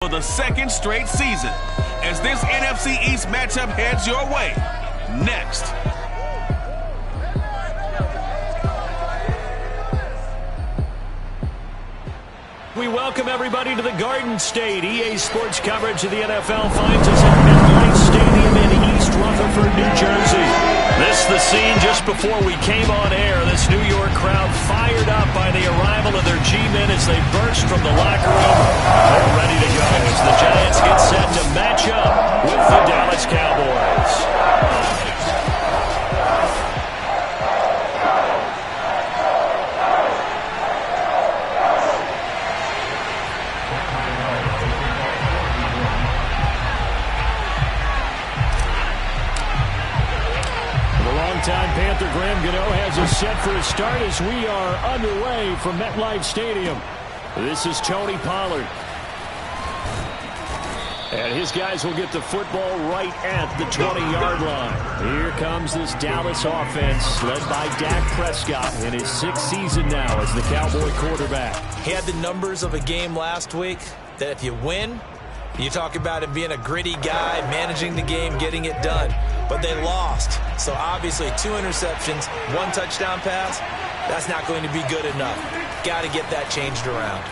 for the second straight season as this NFC East matchup heads your way. Next. We welcome everybody to the Garden State. EA Sports coverage of the NFL finds us at MetLife Stadium in East Rutherford, New Jersey. This the scene just before we came on air. This New York crowd fired up by the arrival of their Gmen as they burst from the locker room. They're ready to go as the Giants get set to match up with the Dallas Cowboys. Time Panther Graham Gano has us set for a start as we are underway from MetLife Stadium. This is Tony Pollard. And his guys will get the football right at the 20-yard line. Here comes this Dallas offense led by Dak Prescott in his sixth season now as the Cowboy quarterback. He had the numbers of a game last week that if you win, you talk about him being a gritty guy, managing the game, getting it done. But they lost. So obviously 2 interceptions, 1 touchdown pass, that's not going to be good enough. Got to get that changed around.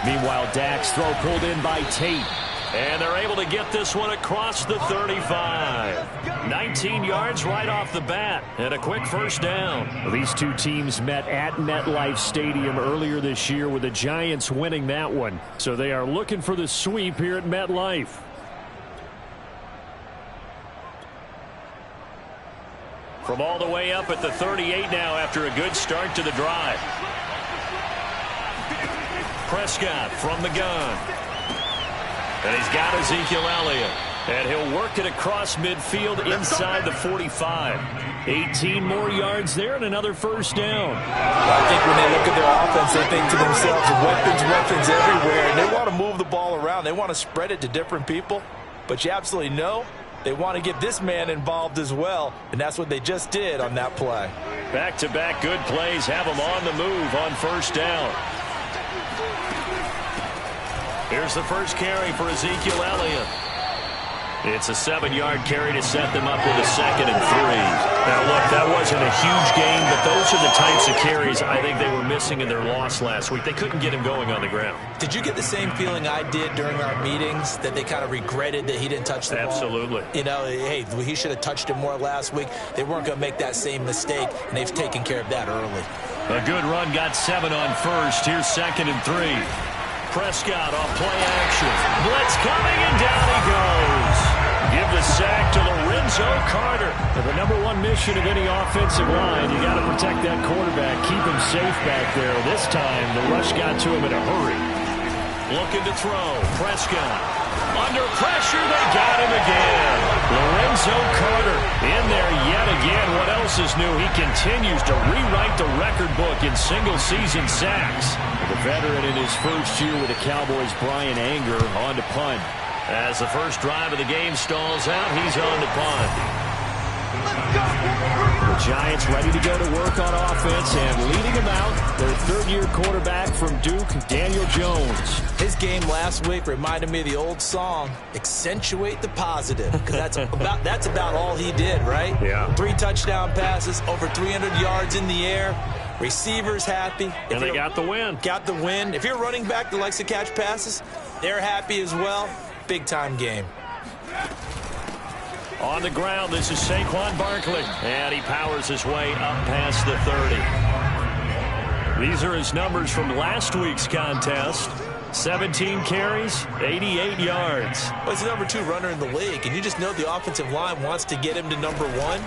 Meanwhile, Dak's throw pulled in by Tate. And they're able to get this one across the 35. 19 yards right off the bat and a quick first down. Well, these two teams met at MetLife Stadium earlier this year with the Giants winning that one. So they are looking for the sweep here at MetLife. From all the way up at the 38 now after a good start to the drive. Prescott from the gun. And he's got Ezekiel Elliott. And he'll work it across midfield inside the 45. 18 more yards there and another first down. I think when they look at their offense, they think to themselves, weapons everywhere. And they want to move the ball around. They want to spread it to different people. But you absolutely know they want to get this man involved as well. And that's what they just did on that play. Back-to-back good plays have them on the move on first down. Here's the first carry for Ezekiel Elliott. It's a 7-yard carry to set them up with a 2nd and 3. Now, look, that wasn't a huge gain, but those are the types of carries I think they were missing in their loss last week. They couldn't get him going on the ground. Did you get the same feeling I did during our meetings, that they kind of regretted that he didn't touch the ball? Absolutely. You know, hey, he should have touched it more last week. They weren't going to make that same mistake, and they've taken care of that early. A good run, got 7 on first. Here's 2nd and 3. Prescott off play action. Blitz coming, and down he goes. Give the sack to Lorenzo Carter. The number one mission of any offensive line, you got to protect that quarterback, keep him safe back there. This time, the rush got to him in a hurry. Looking to throw. Prescott. Under pressure, they got him again. Lorenzo Carter in there yet again. What else is new? He continues to rewrite the record book in single-season sacks. The veteran in his first year with the Cowboys, Brian Anger, on to punt. As the first drive of the game stalls out, he's on to punt. The Giants ready to go to work on offense, and leading them out, their third-year quarterback from Duke, Daniel Jones. His game last week reminded me of the old song, Accentuate the Positive, because that's about all he did, right? Yeah. 3 touchdown passes, over 300 yards in the air. Receivers happy. And they got the win. Got the win. If you're a running back that likes to catch passes, they're happy as well. Big-time game. On the ground, this is Saquon Barkley. And he powers his way up past the 30. These are his numbers from last week's contest. 17 carries, 88 yards. Well, he's the number 2 runner in the league, and you just know the offensive line wants to get him to number 1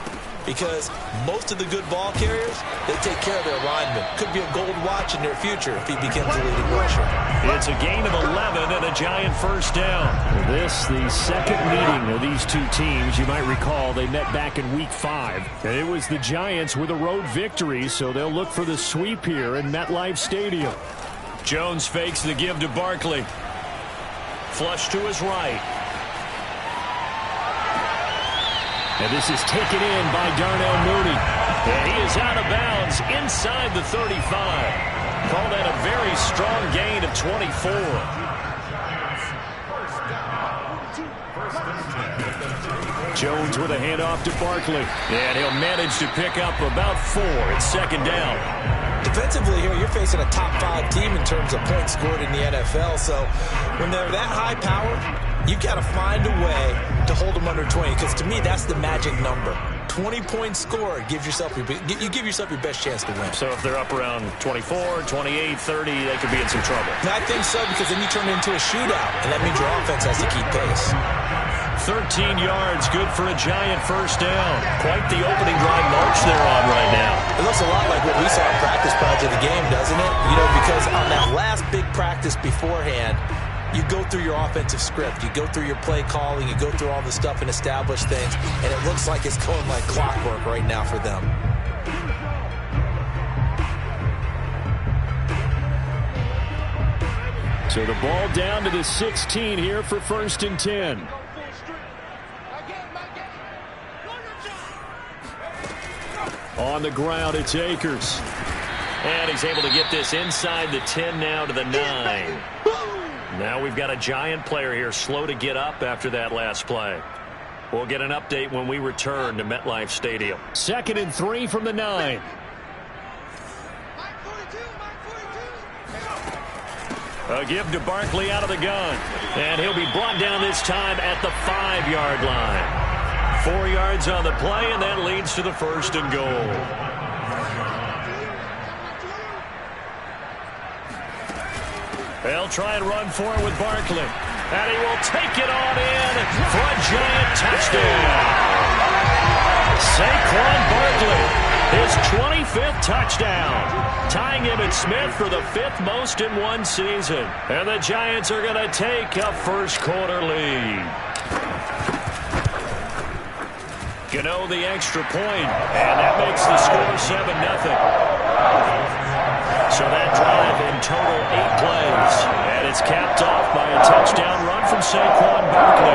because most of the good ball carriers, they take care of their linemen. Could be a gold watch in their future if he becomes a leading rusher. It's a gain of 11 and a Giant first down. This, the second meeting of these two teams. You might recall they met back in Week 5. And it was the Giants with a road victory, so they'll look for the sweep here in MetLife Stadium. Jones fakes the give to Barkley. Flush to his right. And this is taken in by Darnell Mooney. And he is out of bounds inside the 35. Call that a very strong gain of 24. Jones with a handoff to Barkley. And he'll manage to pick up about 4. It's second down. Defensively here, you're facing a top-5 team in terms of points scored in the NFL. So when they're that high power, you've got to find a way to hold them under 20. Because to me, that's the magic number. 20 points scored gives yourself you give yourself your best chance to win. So if they're up around 24, 28, 30, they could be in some trouble. And I think so, because then you turn it into a shootout, and that means your offense has to keep pace. 13 yards, good for a Giant first down. Quite the opening drive march they're on right now. It looks a lot like what we saw in practice prior to the game, doesn't it? You know, because on that last big practice beforehand, you go through your offensive script. You go through your play calling. You go through all the stuff and establish things. And it looks like it's going like clockwork right now for them. So the ball down to the 16 here for 1st and 10. On the ground, it's Akers. And he's able to get this inside the 10 now to the 9. Now we've got a Giant player here slow to get up after that last play. We'll get an update when we return to MetLife Stadium. 2nd and 3 from the 9. A give to Barkley out of the gun. And he'll be brought down this time at the 5-yard line. 4 yards on the play, and that leads to the 1st and goal. They'll try and run for it with Barkley. And he will take it on in for a Giant touchdown. Saquon Barkley, his 25th touchdown, tying him and Smith for the 5th most in one season. And the Giants are going to take a first-quarter lead. Gano the extra point, and that makes the score 7-0. So that drive in total 8 plays. And it's capped off by a touchdown run from Saquon Barkley.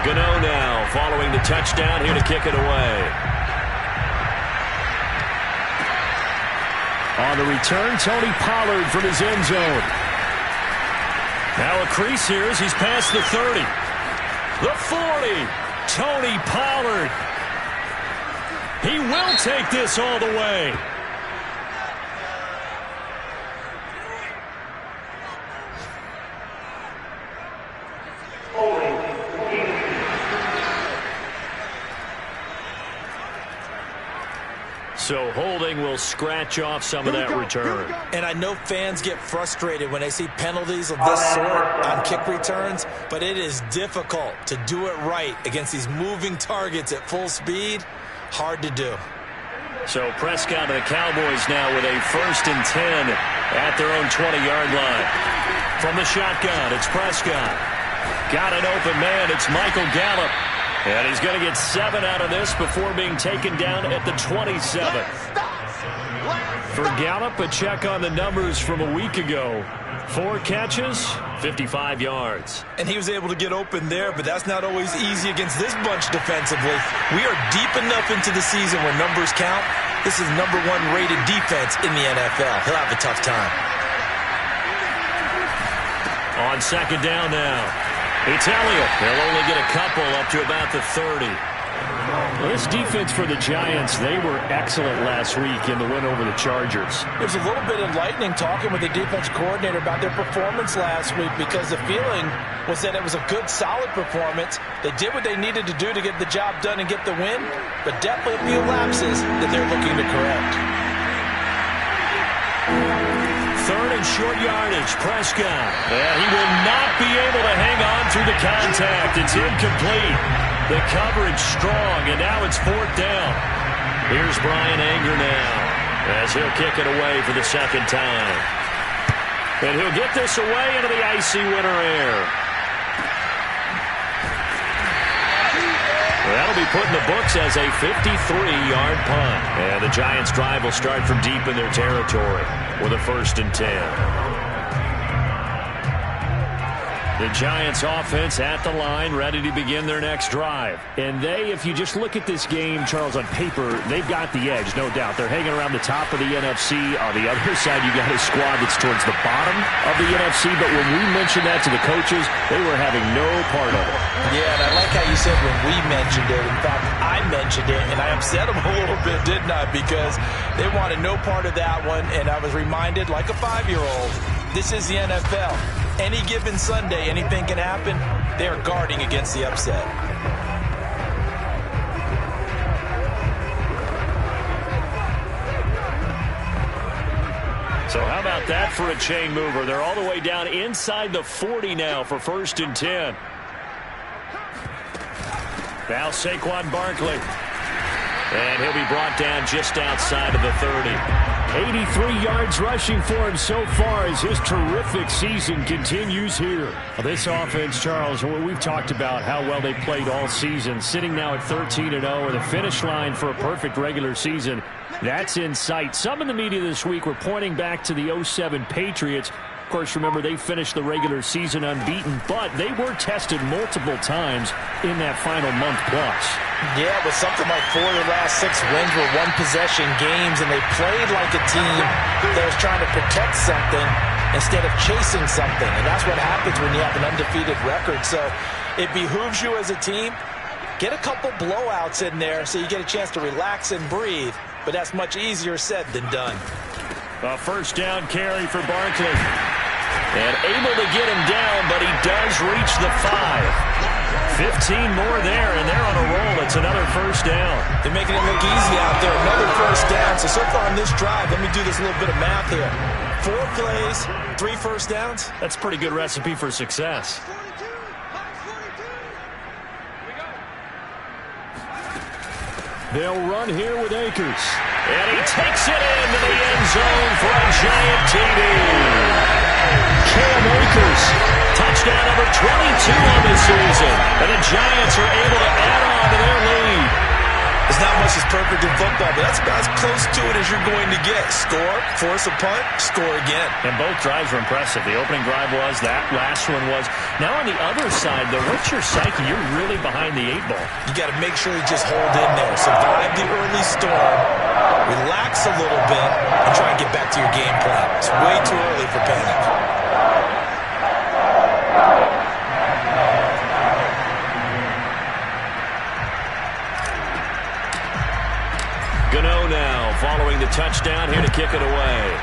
Gano now following the touchdown here to kick it away. On the return, Tony Pollard from his end zone. Now a crease here as he's past the 30. The 40. Tony Pollard. He will take this all the way. So holding will scratch off some of that return. And I know fans get frustrated when they see penalties of this sort on kick returns, but it is difficult to do it right against these moving targets at full speed. Hard to do. So Prescott and the Cowboys now with a 1st and 10 at their own 20-yard line. From the shotgun, it's Prescott. Got an open man, it's Michael Gallup. And he's going to get 7 out of this before being taken down at the 27. For Gallup, a check on the numbers from a week ago. 4 catches, 55 yards. And he was able to get open there, but that's not always easy against this bunch defensively. We are deep enough into the season where numbers count. This is #1 rated defense in the NFL. He'll have a tough time. On 2nd down now. It's Elliott. They'll only get a couple up to about the 30. Well, this defense for the Giants, they were excellent last week in the win over the Chargers. It was a little bit enlightening talking with the defense coordinator about their performance last week, because the feeling was that it was a good, solid performance. They did what they needed to do to get the job done and get the win, but definitely a few lapses that they're looking to correct. 3rd and short yardage, Prescott. And he will not be able to hang on through the contact. It's incomplete. The coverage strong, and now it's 4th down. Here's Brian Anger now as he'll kick it away for the 2nd time. And he'll get this away into the icy winter air. That'll be put in the books as a 53-yard punt. And the Giants' drive will start from deep in their territory with a 1st and 10. The Giants offense at the line, ready to begin their next drive. And if you just look at this game, Charles, on paper, they've got the edge, no doubt. They're hanging around the top of the NFC. On the other side, you got a squad that's towards the bottom of the NFC. But when we mentioned that to the coaches, they were having no part of it. Yeah, and I like how you said when we mentioned it. In fact, I mentioned it, and I upset them a little bit, didn't I? Because they wanted no part of that one, and I was reminded, like a 5-year-old, this is the NFL. Any given Sunday, anything can happen. They're guarding against the upset. So how about that for a chain mover? They're all the way down inside the 40 now for 1st and 10. Now Saquon Barkley. And he'll be brought down just outside of the 30. 83 yards rushing for him so far as his terrific season continues here. Well, this offense, Charles, we've talked about how well they played all season, sitting now at 13-0 with a finish line for a perfect regular season. That's in sight. Some in the media this week were pointing back to the 07 Patriots. Of course, remember, they finished the regular season unbeaten, but they were tested multiple times in that final month plus. Yeah, but something like 4 of the last 6 wins were one-possession games, and they played like a team that was trying to protect something instead of chasing something. And that's what happens when you have an undefeated record. So it behooves you as a team, get a couple blowouts in there so you get a chance to relax and breathe. But that's much easier said than done. A 1st down carry for Barkley. And able to get him down, but he does reach the 5. 15 more there, and they're on a roll. It's another 1st down. They're making it look easy out there. Another 1st down. So far on this drive, let me do this little bit of math here. 4 plays, 3 1st downs. That's a pretty good recipe for success. They'll run here with Akers. And he takes it into the end zone for a giant TD. Cam Akers, touchdown number 22 on the season. And the Giants are able to add on to their lead. There's not much that's perfect in football, but that's about as close to it as you're going to get. Score, force a punt, score again. And both drives were impressive. The opening drive was, that last one was. Now on the other side, though, what's your psyche? You're really behind the 8 ball. You got to make sure you just hold in there. Survive the early storm, relax a little bit, and try and get back to your game plan. It's way too early for panic. Gano now following the touchdown, here to kick it away.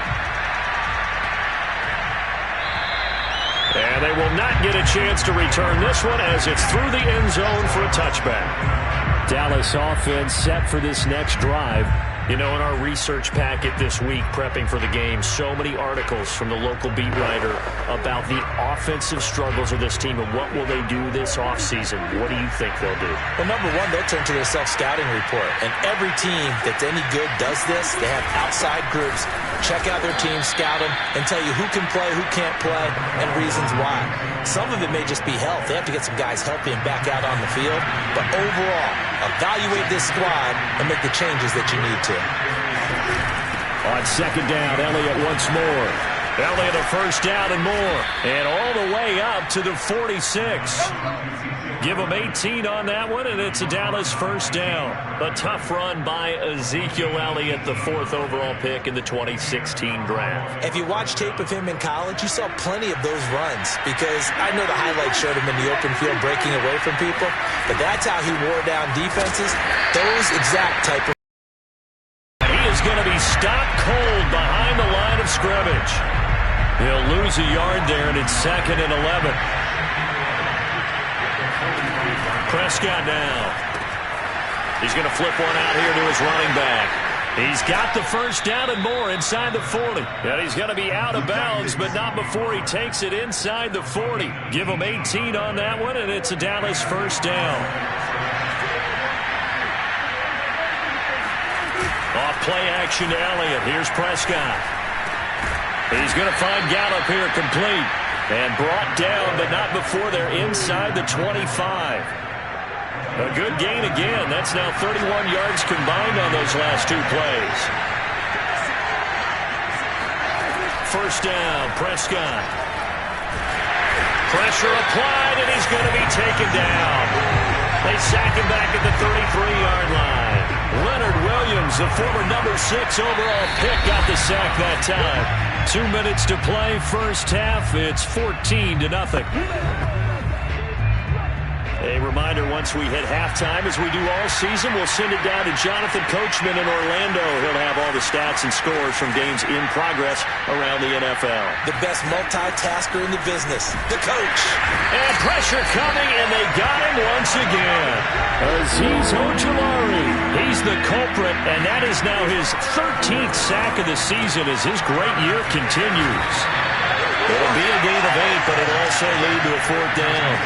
And they will not get a chance to return this one as it's through the end zone for a touchback. Dallas offense set for this next drive. You know, in our research packet this week, prepping for the game, so many articles from the local beat writer about the offensive struggles of this team and what will they do this offseason. What do you think they'll do? Well, number one, they'll turn to their self-scouting report. And every team that's any good does this. They have outside groups, check out their team, scout them, and tell you who can play, who can't play, and reasons why. Some of it may just be health. They have to get some guys healthy and back out on the field. But overall, evaluate this squad and make the changes that you need to. On 2nd down, Elliott once more. Elliott a 1st down and more. And all the way up to the 46. Give them 18 on that one, and it's a Dallas 1st down. A tough run by Ezekiel Elliott, the 4th overall pick in the 2016 draft. If you watch tape of him in college, you saw plenty of those runs because I know the highlights showed him in the open field breaking away from people, but that's how he wore down defenses, those exact type of. And he is going to be stopped cold behind the line of scrimmage. He'll lose a yard there, and it's 2nd and 11. Prescott now. He's going to flip one out here to his running back. He's got the 1st down and more inside the 40. And he's going to be out of bounds, but not before he takes it inside the 40. Give him 18 on that one, and it's a Dallas 1st down. Off play action to Elliott. Here's Prescott. He's going to find Gallup here complete. And brought down, but not before they're inside the 25. A good gain again. That's now 31 yards combined on those last 2 plays. 1st down, Prescott. Pressure applied, and he's going to be taken down. They sack him back at the 33-yard line. Leonard Williams, the former number 6 overall pick, got the sack that time. 2 minutes to play, first half. It's 14-0. A reminder, once we hit halftime, as we do all season, we'll send it down to Jonathan Coachman in Orlando. He'll have all the stats and scores from games in progress around the NFL. The best multitasker in the business, the coach. And pressure coming, and they got him once again. Azeez Ojulari, he's the culprit, and that is now his 13th sack of the season as his great year continues. It'll be a gain of 8, but it'll also lead to a 4th down.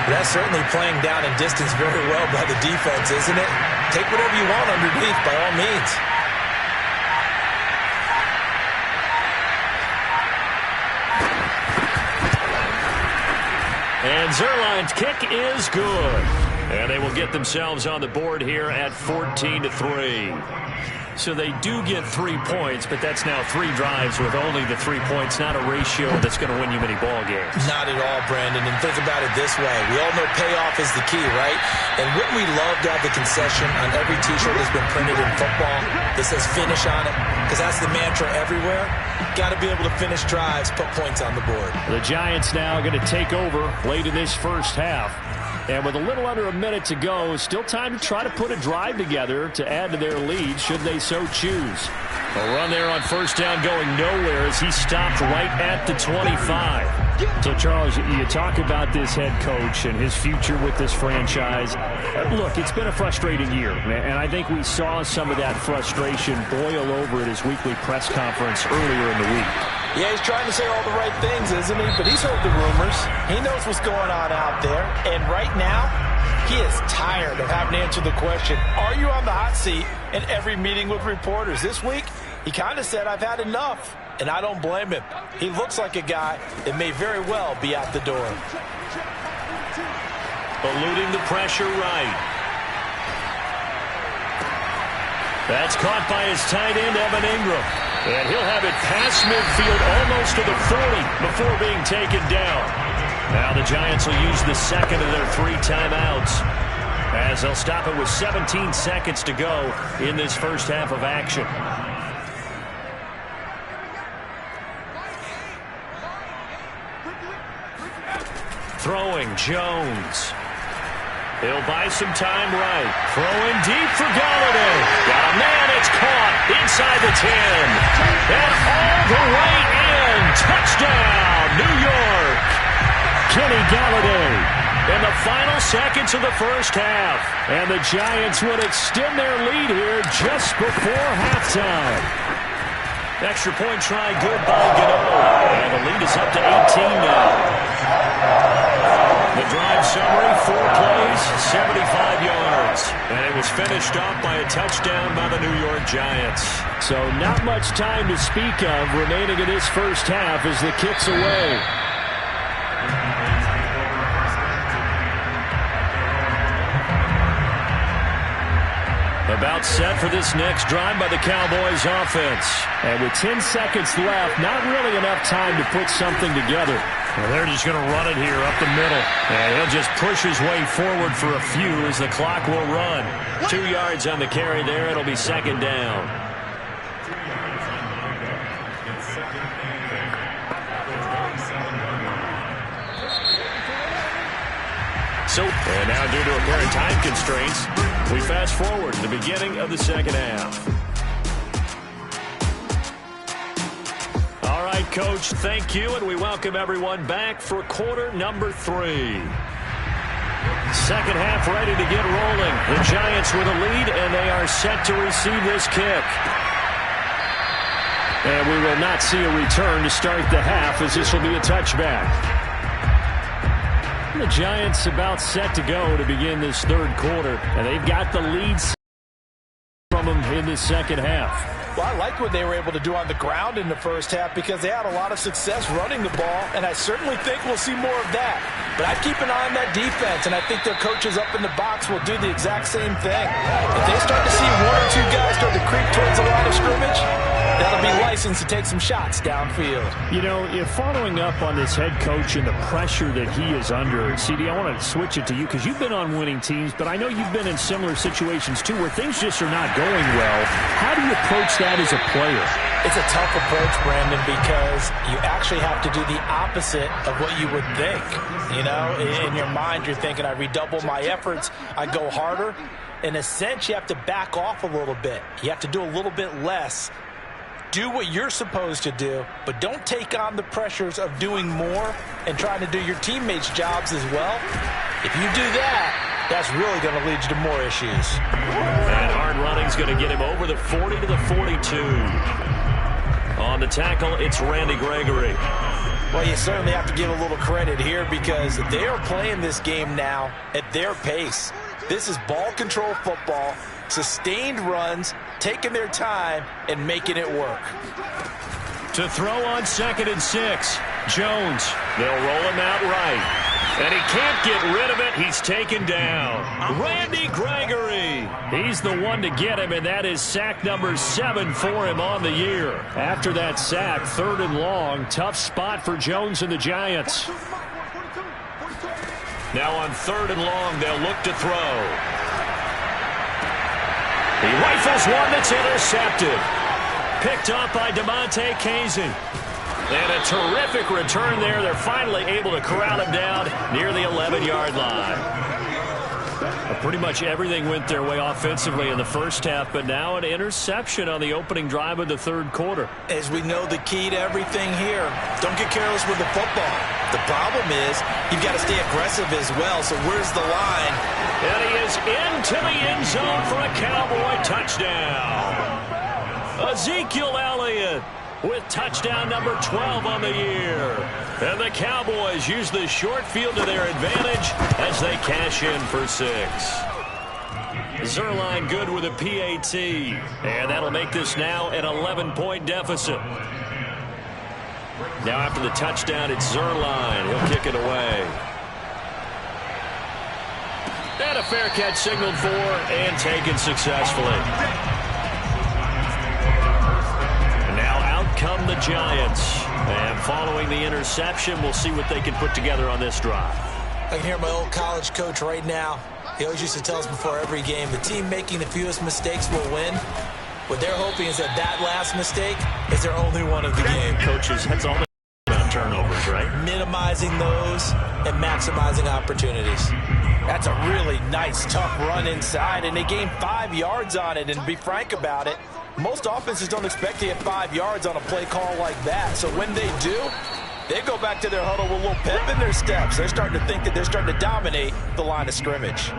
That's certainly playing down and distance very well by the defense, isn't it? Take whatever you want underneath, by all means. And Zerline's kick is good. And they will get themselves on the board here at 14-3. So they do get 3 points, but that's now 3 drives with only the 3 points, not a ratio that's going to win you many ball games. Not at all, Brandon. And think about it this way. We all know payoff is the key, right? And wouldn't we love to have the concession on every T-shirt that's been printed in football that says finish on it? Because that's the mantra everywhere. Got to be able to finish drives, put points on the board. The Giants now going to take over late in this first half. And with a little under a minute to go, still time to try to put a drive together to add to their lead should they so choose. A run there on first down going nowhere as he stopped right at the 25. So, Charles, you talk about this head coach and his future with this franchise. Look, it's been a frustrating year, and I think we saw some of that frustration boil over at his weekly press conference earlier in the week. Yeah, he's trying to say all the right things, isn't he? But he's heard the rumors. He knows what's going on out there. And right now, he is tired of having to answer the question, are you on the hot seat in every meeting with reporters? This week, he kind of said, I've had enough. And I don't blame him. He looks like a guy that may very well be out the door. Eluding the pressure right. That's caught by his tight end, Evan Ingram. And he'll have it past midfield almost to the 40 before being taken down. Now the Giants will use the second of their 3 timeouts as they'll stop it with 17 seconds to go in this first half of action. Throwing Jones. He'll buy some time right. Throwing deep for Galladay. Got a man, it's caught inside the 10. And all the way in. Touchdown, New York. Kenny Galladay in the final seconds of the first half. And the Giants would extend their lead here just before halftime. Extra point try good by Gano. And the lead is up to 18 now. The drive summary, 4 plays, 75 yards. And it was finished off by a touchdown by the New York Giants. So not much time to speak of remaining in this first half as the kick's away. About set for this next drive by the Cowboys offense. And with 10 seconds left, not really enough time to put something together. Well, they're just going to run it here up the middle. And he'll just push his way forward for a few as the clock will run. 2 yards on the carry there. It'll be second down. And now due to apparent time constraints, we fast forward to the beginning of the second half. All right, Coach, thank you, and we welcome everyone back for quarter number 3. Second half ready to get rolling. The Giants with a lead, and they are set to receive this kick. And we will not see a return to start the half as this will be a touchback. The Giants about set to go to begin this third quarter, and they've got the lead from them in the second half. Well, I like what they were able to do on the ground in the first half because they had a lot of success running the ball, and I certainly think we'll see more of that. But I keep an eye on that defense, and I think their coaches up in the box will do the exact same thing. If they start to see 1 or 2 guys start to creep towards the line of scrimmage, That'll be licensed to take some shots downfield. You know, if following up on this head coach and the pressure that he is under, CD, I want to switch it to you because you've been on winning teams, but I know you've been in similar situations too where things just are not going well. How do you approach that as a player? It's a tough approach, Brandon, because you actually have to do the opposite of what you would think. You know, in your mind, you're thinking, I redouble my efforts, I go harder. In a sense, you have to back off a little bit. You have to do a little bit less. Do what you're supposed to do, but don't take on the pressures of doing more and trying to do your teammates' jobs as well. If you do that, that's really going to lead you to more issues. And hard running's going to get him over the 40 to the 42. On the tackle, it's Randy Gregory. Well, you certainly have to give a little credit here because they are playing this game now at their pace. This is ball control football, sustained runs, taking their time, and making it work. To throw on 2nd and 6, Jones. They'll roll him out right. And he can't get rid of it. He's taken down. Randy Gregory. He's the one to get him, and that is sack number 7 for him on the year. After that sack, 3rd and long, tough spot for Jones and the Giants. Now on 3rd and long, they'll look to throw. He rifles one that's intercepted. Picked up by DeMonte Kazin. And a terrific return there. They're finally able to corral him down near the 11-yard line. Pretty much everything went their way offensively in the first half, but now an interception on the opening drive of the 3rd quarter. As we know, the key to everything here, don't get careless with the football. The problem is you've got to stay aggressive as well, so where's the line? And he is into the end zone for a Cowboy touchdown. Ezekiel Elliott with touchdown number 12 on the year. And the Cowboys use the short field to their advantage as they cash in for 6. Zerline good with a PAT. And that'll make this now an 11-point deficit. Now after the touchdown, it's Zerline. He'll kick it away. And a fair catch signaled for and taken successfully. Come the Giants. And following the interception, we'll see what they can put together on this drive. I can hear my old college coach right now. He always used to tell us before every game, the team making the fewest mistakes will win. What they're hoping is that that last mistake is their only one of the game. Coaches, that's all about turnovers, right? Minimizing those and maximizing opportunities. That's a really nice, tough run inside, and they gained 5 yards on it. And to be frank about it, most offenses don't expect to get 5 yards on a play call like that. So when they do, they go back to their huddle with a little pep in their steps. They're starting to think that they're starting to dominate the line of scrimmage.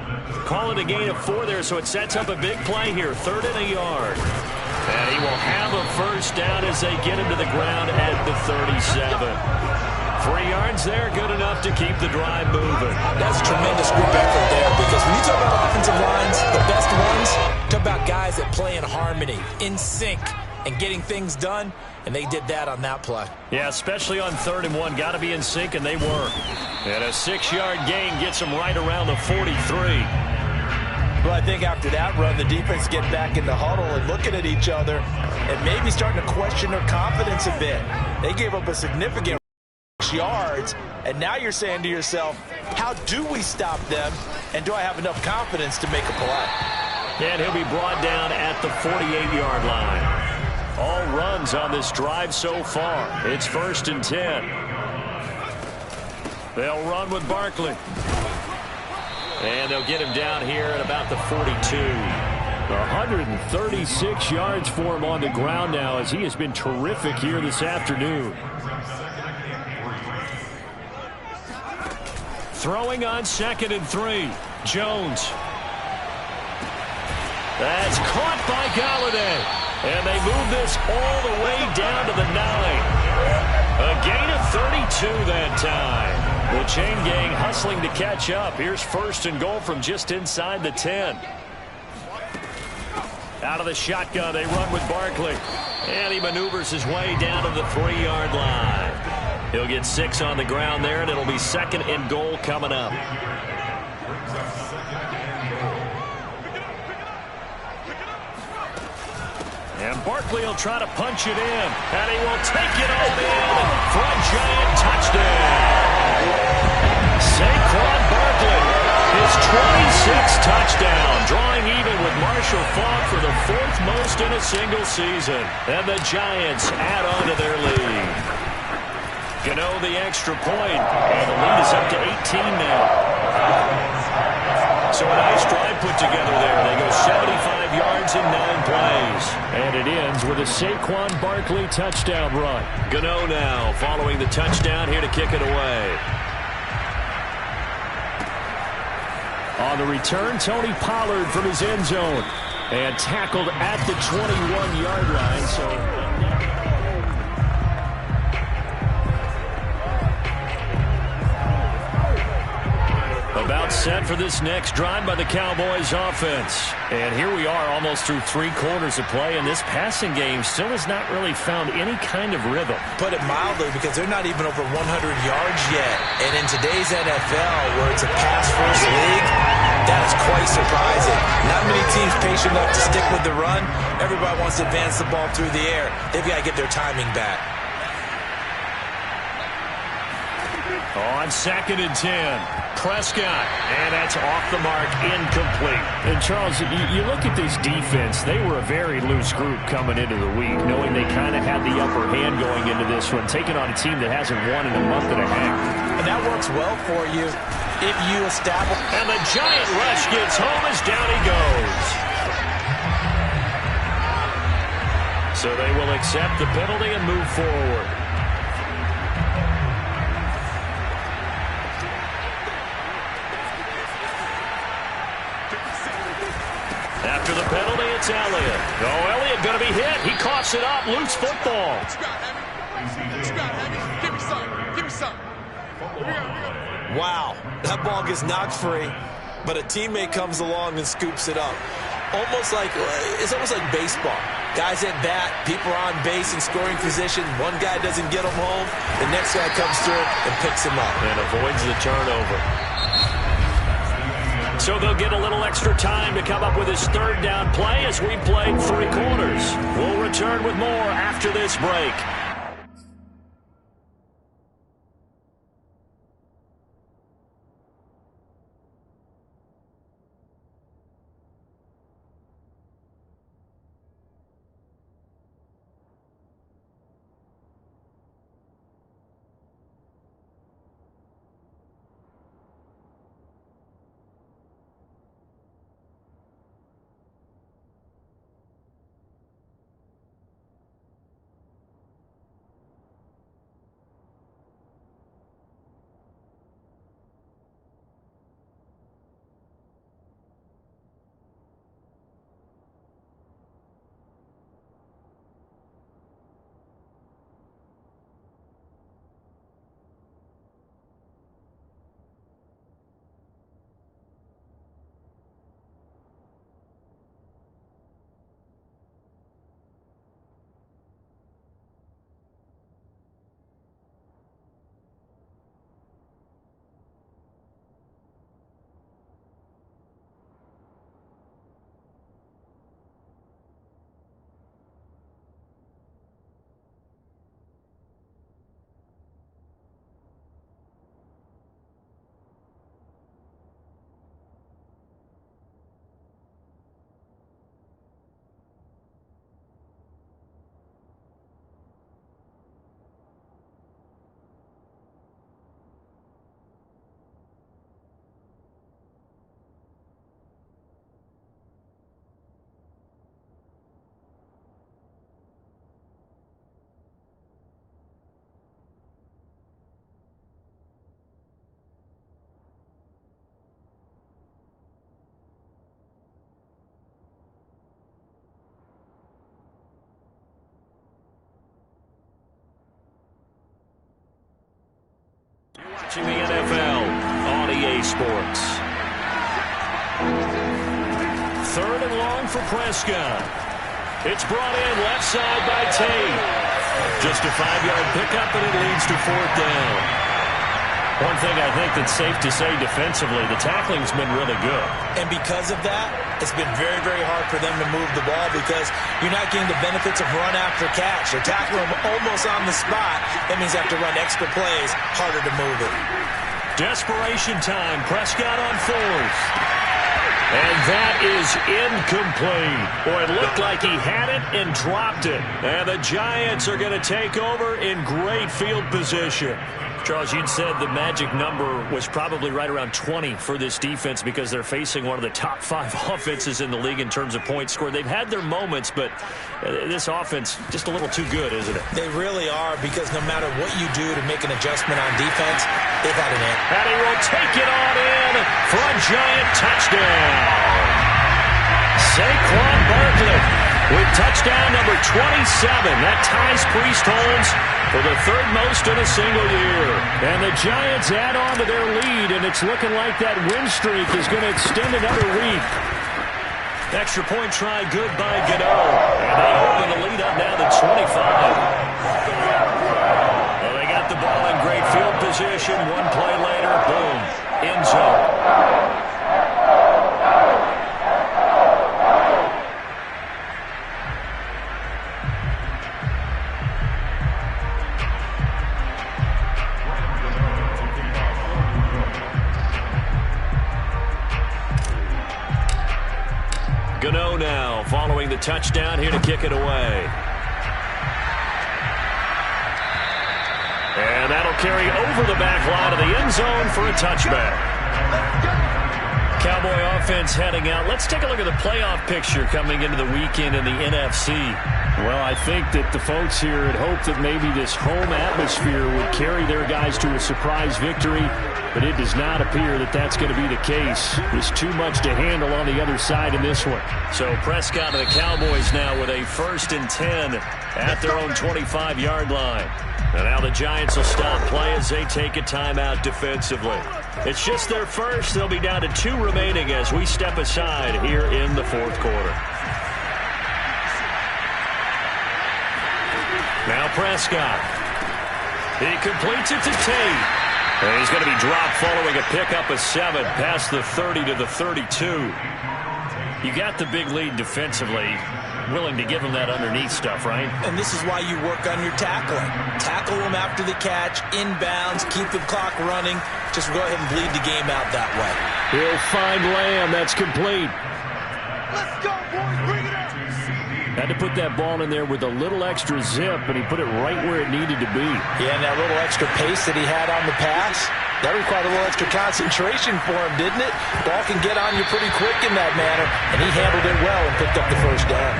Call it a gain of 4 there, so it sets up a big play here. 3rd and a yard. And he will have a first down as they get him to the ground at the 37. 3 yards there, good enough to keep the drive moving. That's a tremendous group effort there because when you talk about offensive lines, the best ones, talk about guys that play in harmony, in sync, and getting things done, and they did that on that play. Yeah, especially on 3rd and 1. Got to be in sync, and they were. And a 6-yard gain gets them right around the 43. Well, I think after that run, the defense get back in the huddle and looking at each other and maybe starting to question their confidence a bit. They gave up a significant yards, and now you're saying to yourself, how do we stop them, and do I have enough confidence to make a play? And he'll be brought down at the 48-yard line. All runs on this drive so far. It's 1st and 10. They'll run with Barkley. And they'll get him down here at about the 42. 136 yards for him on the ground now as he has been terrific here this afternoon. Throwing on 2nd and 3. Jones. That's caught by Galladay. And they move this all the way down to the 9. A gain of 32 that time. The chain gang hustling to catch up. Here's 1st and goal from just inside the 10. Out of the shotgun, they run with Barkley. And he maneuvers his way down to the 3-yard line. He'll get 6 on the ground there, and it'll be 2nd and goal coming up. And Barkley will try to punch it in, and he will take it all in for a giant touchdown. Saquon Barkley, his 26th touchdown, drawing even with Marshall Faulk for the 4th most in a single season. And the Giants add on to their lead. Gano the extra point, and the lead is up to 18 now. So a nice drive put together there. They go 75 yards in 9 plays. And it ends with a Saquon Barkley touchdown run. Gano now following the touchdown here to kick it away. On the return, Tony Pollard from his end zone. And tackled at the 21-yard line. So about set for this next drive by the Cowboys offense. And here we are almost through 3 quarters of play, and this passing game still has not really found any kind of rhythm. Put it mildly, because they're not even over 100 yards yet. And in today's NFL, where it's a pass-first league, that is quite surprising. Not many teams patient enough to stick with the run. Everybody wants to advance the ball through the air. They've got to get their timing back. On 2nd and 10, Prescott, and that's off the mark, incomplete. And Charles, you look at this defense, they were a very loose group coming into the week, knowing they kind of had the upper hand going into this one, taking on a team that hasn't won in a month and a half. And that works well for you if you establish. And the giant rush gets home as down he goes. So they will accept the penalty and move forward. After the penalty, it's Elliott. Oh, Elliott going to be hit. He coughs it up. Loose football. Give me some. Wow, that ball gets knocked free, but a teammate comes along and scoops it up. It's almost like baseball. Guys at bat, people are on base in scoring position. One guy doesn't get him home. The next guy comes through and picks him up. And avoids the turnover. So they'll get a little extra time to come up with his 3rd down play as we played 3 quarters. We'll return with more after this break. Watching the NFL on EA Sports. 3rd and long for Prescott. It's brought in left side by Tate. Just a 5-yard pickup, and it leads to 4th down. One thing I think that's safe to say defensively, the tackling's been really good. And because of that, it's been very, very hard for them to move the ball because you're not getting the benefits of run after catch. They're tackling them almost on the spot. That means they have to run extra plays, harder to move it. Desperation time. Prescott on fourth. And that is incomplete. Boy, it looked like he had it and dropped it. And the Giants are going to take over in great field position. Charles, you'd said the magic number was probably right around 20 for this defense because they're facing one of the top 5 offenses in the league in terms of points scored. They've had their moments, but this offense just a little too good, isn't it? They really are because no matter what you do to make an adjustment on defense, they've had an answer. And he will take it on in for a Giant touchdown. Saquon Barkley with touchdown number 27. That ties Priest Holmes for the third most in a single year. And the Giants add on to their lead, and it's looking like that win streak is going to extend another week. Extra point try good by Gano. And they open the lead up now to 25. Well, they got the ball in great field position. One play later, boom, end zone. Gano now following the touchdown here to kick it away. And that'll carry over the back line of the end zone for a touchback. Cowboy offense heading out. Let's take a look at the playoff picture coming into the weekend in the NFC. Well, I think that the folks here had hoped that maybe this home atmosphere would carry their guys to a surprise victory, but it does not appear that that's going to be the case. There's too much to handle on the other side in this one. So Prescott and the Cowboys now with a 1st and 10 at their own 25-yard line. And now the Giants will stop play as they take a timeout defensively. It's just their first. They'll be down to 2 remaining as we step aside here in the 4th quarter. Now Prescott. He completes it to Tate. And he's going to be dropped following a pickup of 7 past the 30 to the 32. You got the big lead defensively. Willing to give him that underneath stuff, right? And this is why you work on your tackling. Tackle him after the catch, inbounds, keep the clock running. Just go ahead and bleed the game out that way. He'll find Lamb. That's complete. Let's go, boys. Bring it up. Had to put that ball in there with a little extra zip, and he put it right where it needed to be. Yeah, and that little extra pace that he had on the pass, that required a little extra concentration for him, didn't it? Ball can get on you pretty quick in that manner, and he handled it well and picked up the first down.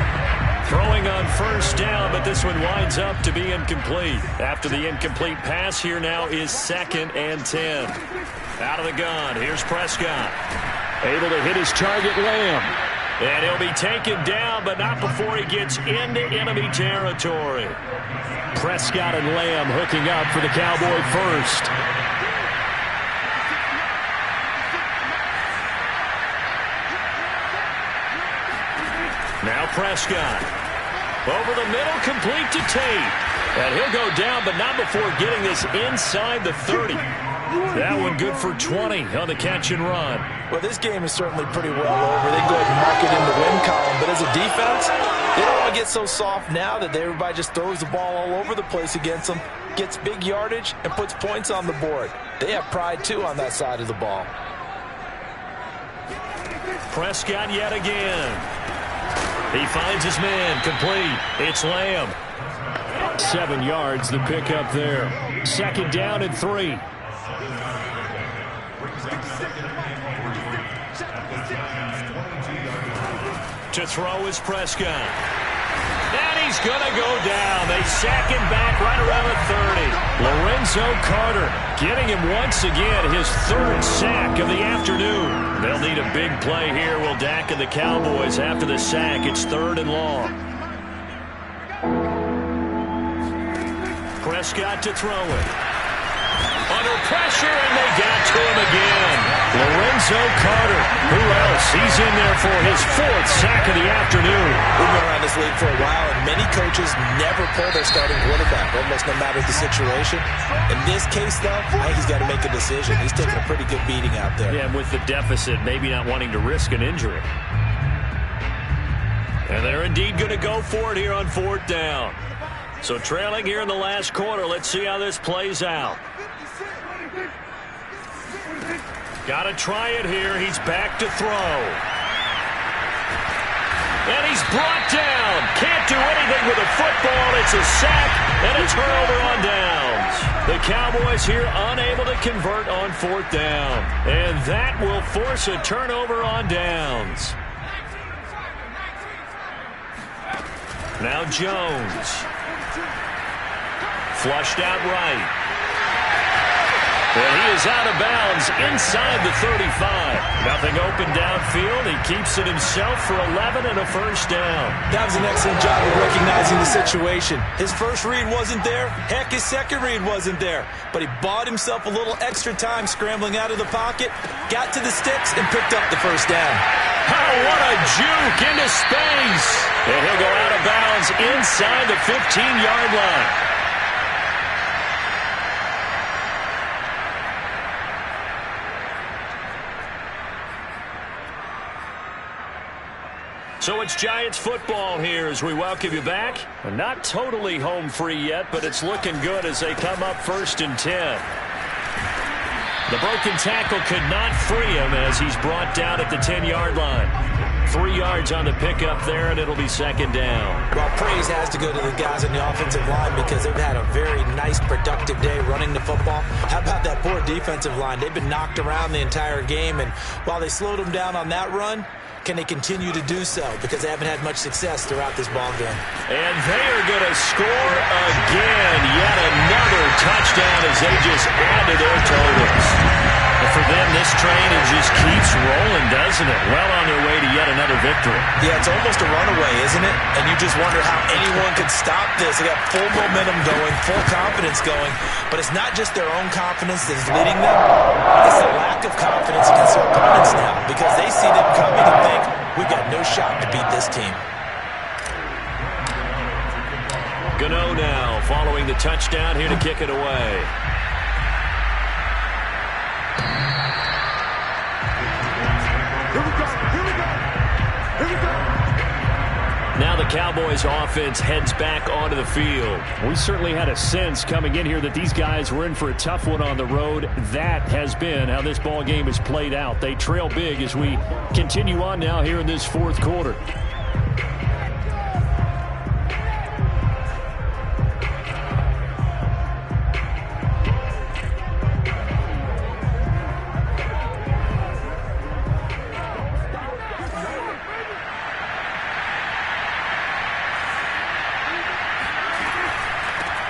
Throwing on first down, but this one winds up to be incomplete. After the incomplete pass, here now is 2nd and 10. Out of the gun, here's Prescott. Able to hit his target, Lamb. And he'll be taken down, but not before he gets into enemy territory. Prescott and Lamb hooking up for the Cowboy first. Now Prescott. Over the middle, complete to Tate. And he'll go down, but not before getting this inside the 30. That one good for 20 on the catch and run. Well, this game is certainly pretty well over. They can go ahead and mark it in the win column. But as a defense, they don't want to get so soft now that everybody just throws the ball all over the place against them, gets big yardage, and puts points on the board. They have pride, too, on that side of the ball. Prescott yet again. He finds his man, complete. It's Lamb. 7 yards, the pickup there. 2nd down and 3. To throw is Prescott. And he's going to go down. They sack him back right around the 30. Lorenzo Carter getting him once again his 3rd sack of the afternoon. They'll need a big play here. Will Dak and the Cowboys after the sack. It's 3rd and long. Prescott to throw it. Under pressure, and they got to him again. Lorenzo Carter Who else? He's in there for his 4th sack of the afternoon. We've been around this league for a while, and many coaches never pull their starting quarterback, almost no matter the situation. In this case, though, I think he's got to make a decision. He's taking a pretty good beating out there. Yeah, and with the deficit, maybe not wanting to risk an injury. And they're indeed going to go for it here on 4th down. So trailing here in the last quarter. Let's see how this plays out. Got to try it here. He's back to throw. And he's brought down. Can't do anything with a football. It's a sack and a turnover on downs. The Cowboys here unable to convert on 4th down. And that will force a turnover on downs. Now Jones. Flushed out right. And he is out of bounds inside the 35. Nothing open downfield. He keeps it himself for 11 and a first down. That was an excellent job of recognizing the situation. His first read wasn't there. Heck, his second read wasn't there. But he bought himself a little extra time scrambling out of the pocket, got to the sticks, and picked up the first down. Oh, what a juke into space. And he'll go out of bounds inside the 15-yard line. So it's Giants football here as we welcome you back. Not totally home free yet, but it's looking good as they come up 1st and 10. The broken tackle could not free him as he's brought down at the 10-yard line. 3 yards on the pickup there, and it'll be 2nd down. Well, praise has to go to the guys on the offensive line because they've had a very nice, productive day running the football. How about that poor defensive line? They've been knocked around the entire game, and while they slowed them down on that run, can they continue to do so? Because they haven't had much success throughout this ball game. And they are going to score again. Yet another touchdown as they just add to their totals. And for them, this train just keeps rolling, doesn't it? Well on their way to yet another victory. Yeah, it's almost a runaway, isn't it? And you just wonder how anyone could stop this. They got full momentum going, full confidence going. But it's not just their own confidence that's leading them. It's the lack of confidence against their opponents now because they see them coming and think, we've got no shot to beat this team. Gano now following the touchdown here to kick it away. Now the Cowboys offense heads back onto the field. We certainly had a sense coming in here that these guys were in for a tough one on the road. That has been how this ball game has played out. They trail big as we continue on now here in this 4th quarter.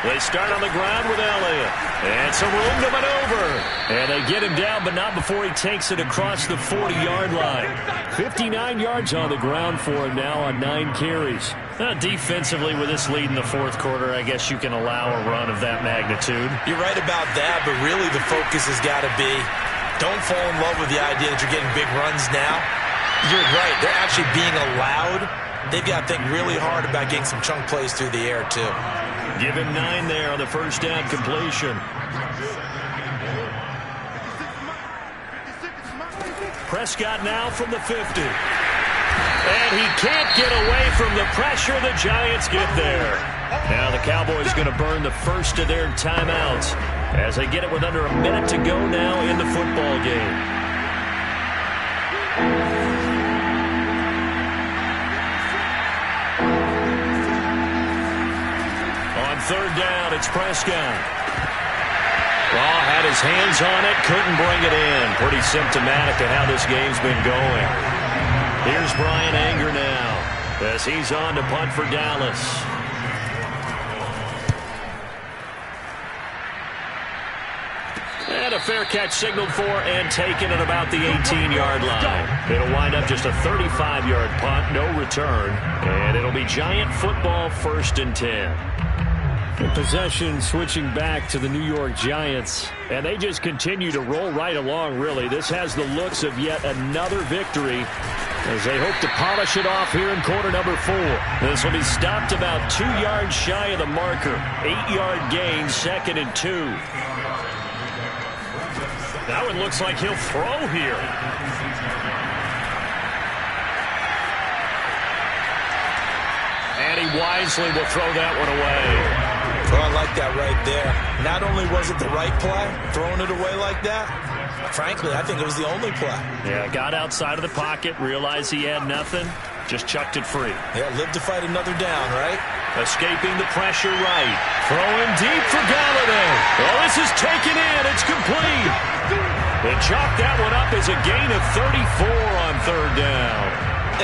They start on the ground with Elliott. And some room to maneuver. And they get him down, but not before he takes it across the 40-yard line. 59 yards on the ground for him now on 9 carries. Defensively, with this lead in the 4th quarter, I guess you can allow a run of that magnitude. You're right about that, but really the focus has got to be don't fall in love with the idea that you're getting big runs now. You're right. They're actually being allowed. They've got to think really hard about getting some chunk plays through the air, too. Give him 9 there on the first down completion. Prescott now from the 50. And he can't get away from the pressure. The Giants get there. Now the Cowboys going to burn the first of their timeouts as they get it with under a minute to go now in the football game. On 3rd down, it's Prescott. Raw had his hands on it, couldn't bring it in. Pretty symptomatic of how this game's been going. Here's Brian Anger now as he's on to punt for Dallas. And a fair catch signaled for and taken at about the 18-yard line. It'll wind up just a 35-yard punt, no return. And it'll be Giant football 1st and 10. Possession switching back to the New York Giants. And they just continue to roll right along, really. This has the looks of yet another victory as they hope to polish it off here in quarter number 4. This will be stopped about 2 yards shy of the marker. 8-yard gain, 2nd and 2. That one looks like he'll throw here. And he wisely will throw that one away. Well, I like that right there. Not only was it the right play, throwing it away like that, frankly, I think it was the only play. Yeah, got outside of the pocket, realized he had nothing, just chucked it free. Yeah, lived to fight another down, right? Escaping the pressure right. Throwing deep for Galladay. Well, this is taken in. It's complete. They chalked that one up as a gain of 34 on 3rd down.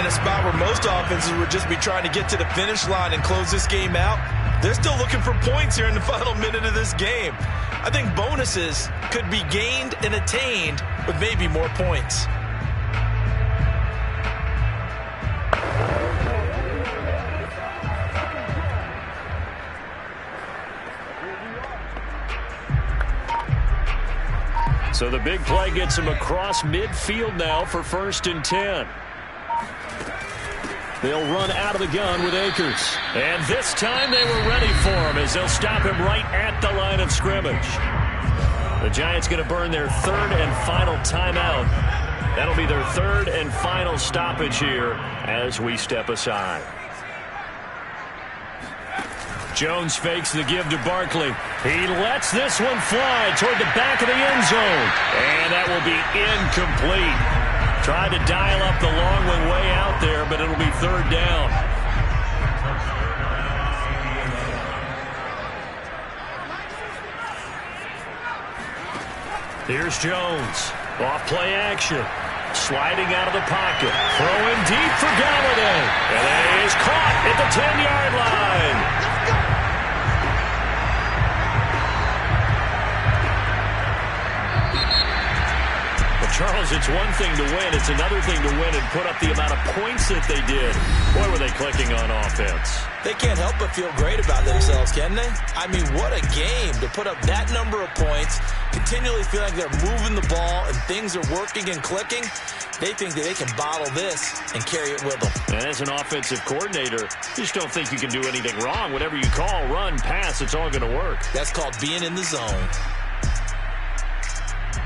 In a spot where most offenses would just be trying to get to the finish line and close this game out, they're still looking for points here in the final minute of this game. I think bonuses could be gained and attained with maybe more points. So the big play gets him across midfield now for 1st and 10. They'll run out of the gun with Akers. And this time they were ready for him as they'll stop him right at the line of scrimmage. The Giants going to burn their 3rd and final timeout. That'll be their 3rd and final stoppage here as we step aside. Jones fakes the give to Barkley. He lets this one fly toward the back of the end zone. And that will be incomplete. Tried to dial up the long one way out there, but it'll be 3rd down. Here's Jones. Off play action. Sliding out of the pocket. Throwing deep for Galladay. And he is caught at the 10-yard line. Charles, it's one thing to win. It's another thing to win and put up the amount of points that they did. Boy, were they clicking on offense. They can't help but feel great about themselves, can they? I mean, what a game to put up that number of points, continually feel like they're moving the ball and things are working and clicking. They think that they can bottle this and carry it with them. And as an offensive coordinator, you just don't think you can do anything wrong. Whatever you call, run, pass, it's all going to work. That's called being in the zone.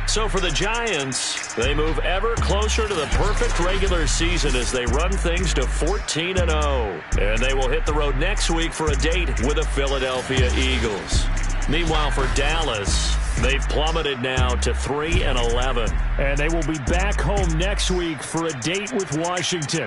So for the Giants, they move ever closer to the perfect regular season as they run things to 14-0. And they will hit the road next week for a date with the Philadelphia Eagles. Meanwhile, for Dallas, they've plummeted now to 3-11. And they will be back home next week for a date with Washington.